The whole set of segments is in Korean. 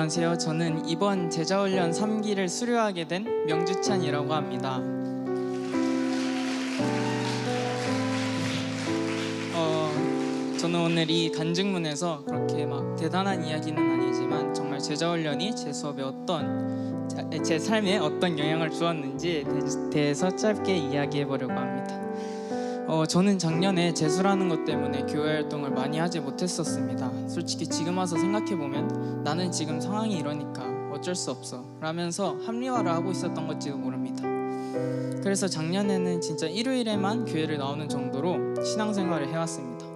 안녕하세요. 저는 이번 제자훈련 3기를 수료하게 된 명주찬이라고 합니다. 저는 오늘 이 간증문에서 그렇게 막 대단한 이야기는 아니지만 정말 제자훈련이 제 수업에 제 삶에 어떤 영향을 주었는지에 대해서 짧게 이야기해 보려고 합니다. 저는 작년에 재수라는 것 때문에 교회 활동을 많이 하지 못했었습니다. 솔직히 지금 와서 생각해보면 나는 지금 상황이 이러니까 어쩔 수 없어 라면서 합리화를 하고 있었던 것지도 모릅니다. 그래서 작년에는 진짜 일요일에만 교회를 나오는 정도로 신앙생활을 해왔습니다.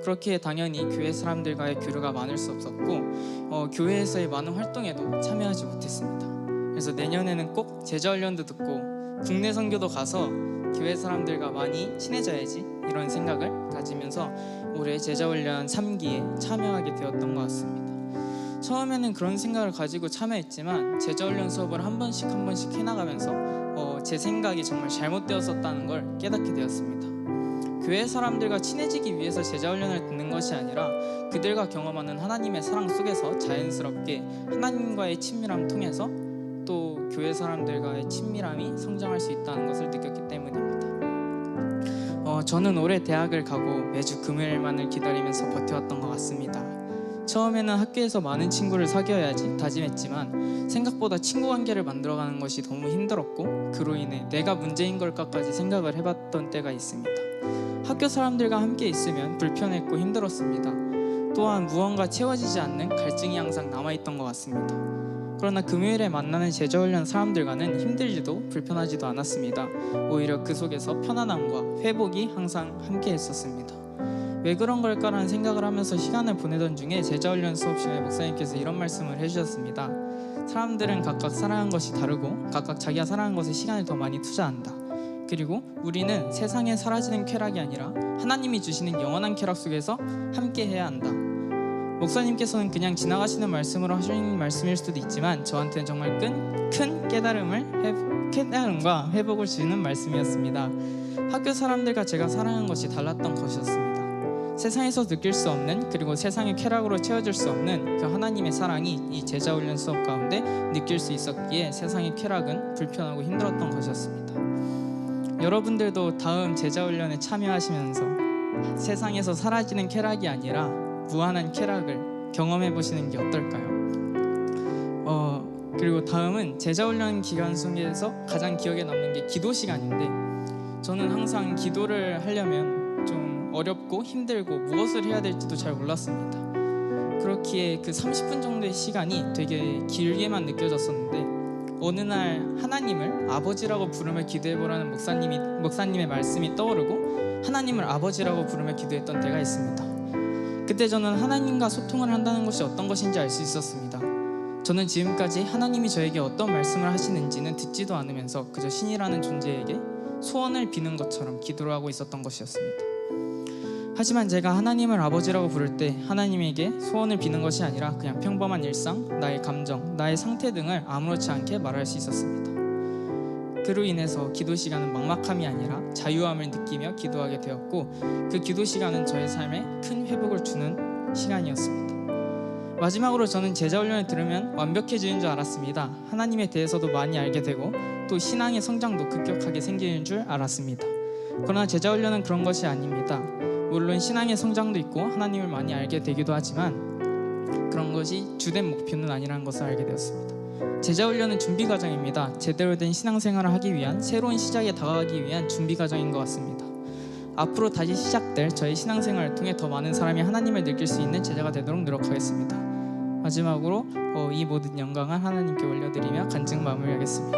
그렇기에 당연히 교회 사람들과의 교류가 많을 수 없었고 교회에서의 많은 활동에도 참여하지 못했습니다. 그래서 내년에는 꼭 제자훈련도 듣고 국내 선교도 가서 교회 사람들과 많이 친해져야지 이런 생각을 가지면서 올해 제자훈련 3기에 참여하게 되었던 것 같습니다. 처음에는 그런 생각을 가지고 참여했지만 제자훈련 수업을 한 번씩 해나가면서 제 생각이 정말 잘못되었었다는 걸 깨닫게 되었습니다. 교회 사람들과 친해지기 위해서 제자훈련을 듣는 것이 아니라 그들과 경험하는 하나님의 사랑 속에서 자연스럽게 하나님과의 친밀함 통해서 또 교회 사람들과의 친밀함이 성장할 수 있다는 것을 느꼈기 때문입니다. 저는 올해 대학을 가고 매주 금요일만을 기다리면서 버텨왔던 것 같습니다. 처음에는 학교에서 많은 친구를 사귀어야지 다짐했지만 생각보다 친구 관계를 만들어가는 것이 너무 힘들었고 그로 인해 내가 문제인 걸까까지 생각을 해봤던 때가 있습니다. 학교 사람들과 함께 있으면 불편했고 힘들었습니다. 또한 무언가 채워지지 않는 갈증이 항상 남아있던 것 같습니다. 그러나 금요일에 만나는 제자훈련 사람들과는 힘들지도 불편하지도 않았습니다. 오히려 그 속에서 편안함과 회복이 항상 함께 했었습니다. 왜 그런 걸까라는 생각을 하면서 시간을 보내던 중에 제자훈련 수업 시간에 목사님께서 이런 말씀을 해주셨습니다. 사람들은 각각 살아가는 것이 다르고 각각 자기가 살아가는 것에 시간을 더 많이 투자한다. 그리고 우리는 세상에 사라지는 쾌락이 아니라 하나님이 주시는 영원한 쾌락 속에서 함께 해야 한다. 목사님께서는 그냥 지나가시는 말씀으로 하시는 말씀일 수도 있지만 저한테는 정말 큰 깨달음과 회복을 주는 말씀이었습니다. 학교 사람들과 제가 살아가는 것이 달랐던 것이었습니다. 세상에서 느낄 수 없는 그리고 세상의 쾌락으로 채워질 수 없는 그 하나님의 사랑이 이 제자훈련 수업 가운데 느낄 수 있었기에 세상의 쾌락은 불편하고 힘들었던 것이었습니다. 여러분들도 다음 제자훈련에 참여하시면서 세상에서 사라지는 쾌락이 아니라 무한한 쾌락을 경험해 보시는 게 어떨까요? 그리고 다음은 제자훈련 기간 속에서 가장 기억에 남는 게 기도 시간인데 저는 항상 기도를 하려면 좀 어렵고 힘들고 무엇을 해야 될지도 잘 몰랐습니다. 그렇기에 그 30분 정도의 시간이 되게 길게만 느껴졌었는데 어느 날 하나님을 아버지라고 부르며 기도해보라는 목사님의 말씀이 떠오르고 하나님을 아버지라고 부르며 기도했던 때가 있습니다. 그때 저는 하나님과 소통을 한다는 것이 어떤 것인지 알 수 있었습니다. 저는 지금까지 하나님이 저에게 어떤 말씀을 하시는지는 듣지도 않으면서 그저 신이라는 존재에게 소원을 비는 것처럼 기도를 하고 있었던 것이었습니다. 하지만 제가 하나님을 아버지라고 부를 때 하나님에게 소원을 비는 것이 아니라 그냥 평범한 일상, 나의 감정, 나의 상태 등을 아무렇지 않게 말할 수 있었습니다. 그로 인해서 기도 시간은 막막함이 아니라 자유함을 느끼며 기도하게 되었고 그 기도 시간은 저의 삶에 큰 회복을 주는 시간이었습니다. 마지막으로 저는 제자훈련을 들으면 완벽해지는 줄 알았습니다. 하나님에 대해서도 많이 알게 되고 또 신앙의 성장도 급격하게 생기는 줄 알았습니다. 그러나 제자훈련은 그런 것이 아닙니다. 물론 신앙의 성장도 있고 하나님을 많이 알게 되기도 하지만 그런 것이 주된 목표는 아니라는 것을 알게 되었습니다. 제자훈련은 준비 과정입니다. 제대로 된 신앙생활을 하기 위한 새로운 시작에 다가가기 위한 준비 과정인 것 같습니다. 앞으로 다시 시작될 저의 신앙생활을 통해 더 많은 사람이 하나님을 느낄 수 있는 제자가 되도록 노력하겠습니다. 마지막으로 이 모든 영광을 하나님께 올려드리며 간증 마무리하겠습니다.